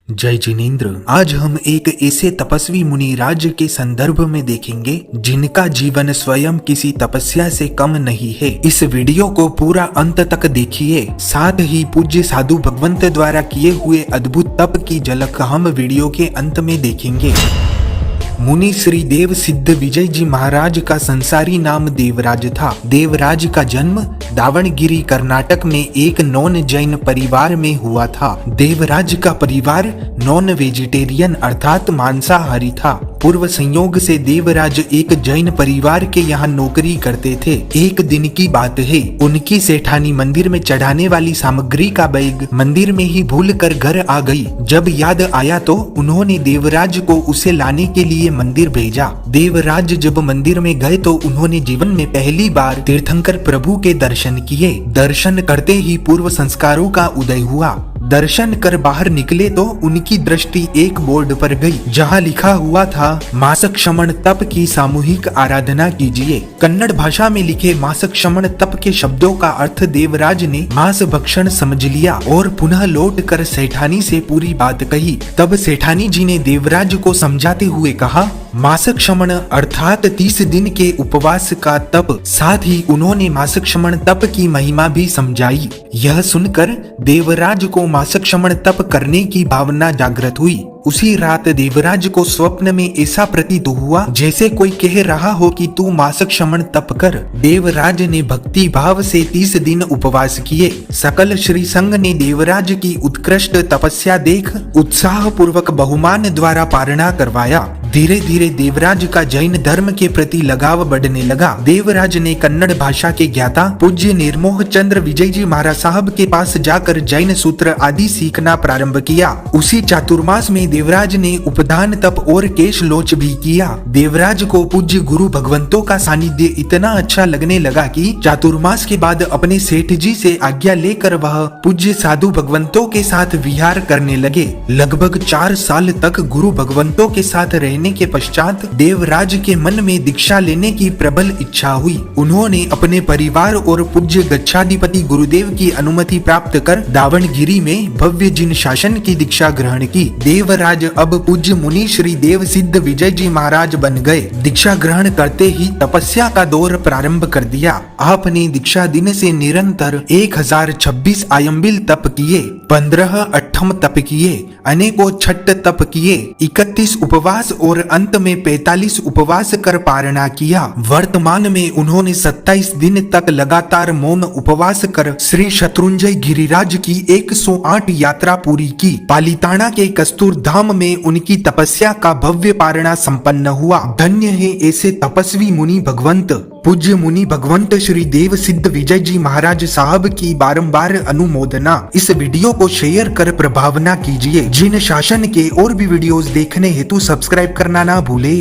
जय जिनेन्द्र। आज हम एक ऐसे तपस्वी मुनिराज के संदर्भ में देखेंगे जिनका जीवन स्वयं किसी तपस्या से कम नहीं है। इस वीडियो को पूरा अंत तक देखिए। साथ ही पूज्य साधु भगवंत द्वारा किए हुए अद्भुत तप की झलक हम वीडियो के अंत में देखेंगे। मुनि श्री देव सिद्ध विजय जी महाराज का संसारी नाम देवराज था। देवराज का जन्म दावणगिरी कर्नाटक में एक नॉन जैन परिवार में हुआ था। देवराज का परिवार नॉन वेजिटेरियन अर्थात मांसाहारी था। पूर्व संयोग से देवराज एक जैन परिवार के यहाँ नौकरी करते थे। एक दिन की बात है, उनकी सेठानी मंदिर में चढ़ाने वाली सामग्री का बैग मंदिर में ही भूल कर घर आ गई। जब याद आया तो उन्होंने देवराज को उसे लाने के लिए मंदिर भेजा। देवराज जब मंदिर में गए तो उन्होंने जीवन में पहली बार तीर्थंकर प्रभु के दर्शन किए। दर्शन करते ही पूर्व संस्कारों का उदय हुआ। दर्शन कर बाहर निकले तो उनकी दृष्टि एक बोर्ड पर गई जहां लिखा हुआ था, मास क्षमण तप की सामूहिक आराधना कीजिए। कन्नड़ भाषा में लिखे मास क्षमण तप के शब्दों का अर्थ देवराज ने मांस भक्षण समझ लिया और पुनः लौट कर सेठानी से पूरी बात कही। तब सेठानी जी ने देवराज को समझाते हुए कहा, मास क्षमण अर्थात 30 दिन के उपवास का तप। साथ ही उन्होंने मास क्षमण तप की महिमा भी समझाई। यह सुनकर देवराज को मास क्षमण तप करने की भावना जागृत हुई। उसी रात देवराज को स्वप्न में ऐसा प्रतीत हुआ जैसे कोई कह रहा हो कि तू मास क्षमण तप कर। देवराज ने भक्ति भाव से 30 दिन उपवास किए। सकल श्री संघ ने देवराज की उत्कृष्ट तपस्या देख उत्साह पूर्वक बहुमान द्वारा पारणा करवाया। धीरे धीरे देवराज का जैन धर्म के प्रति लगाव बढ़ने लगा। देवराज ने कन्नड़ भाषा के ज्ञाता पूज्य निर्मोह चंद्र विजय जी महाराज साहब के पास जाकर जैन सूत्र आदि सीखना प्रारंभ किया। उसी चातुर्मास में देवराज ने उपदान तप और केश लोच भी किया। देवराज को पूज्य गुरु भगवंतों का सानिध्य इतना अच्छा लगने लगा कि चातुर्मास के बाद अपने सेठ जी से आज्ञा लेकर वह पूज्य साधु भगवंतों के साथ विहार करने लगे। लगभग 4 साल तक गुरु भगवंतों के साथ रहने के पश्चात देवराज के मन में दीक्षा लेने की प्रबल इच्छा हुई। उन्होंने अपने परिवार और पूज्य गच्छाधिपति गुरुदेव की अनुमति प्राप्त कर दावणगिरी में भव्य जिन शासन की दीक्षा ग्रहण की। देवराज अब पूज्य मुनि श्री देव सिद्ध विजय जी महाराज बन गए। दीक्षा ग्रहण करते ही तपस्या का दौर प्रारंभ कर दिया। आपने दीक्षा दिन से निरंतर 1026 आयम्बिल तप किए, 15 अट्ठम तप किए, अनेकों छठ तप किए, 31 उपवास और अंत में 45 उपवास कर पारणा किया। वर्तमान में उन्होंने 27 दिन तक लगातार मौन उपवास कर श्री शत्रुंजय गिरिराज की 108 यात्रा पूरी की। पालिताना के कस्तूर धाम में उनकी तपस्या का भव्य पारणा संपन्न हुआ। धन्य है ऐसे तपस्वी मुनि भगवंत। पूज्य मुनि भगवंत श्री देव सिद्ध विजय जी महाराज साहब की बारंबार अनुमोदना। इस वीडियो को शेयर कर प्रभावना कीजिए। जिन शासन के और भी वीडियोस देखने हेतु सब्सक्राइब करना ना भूले।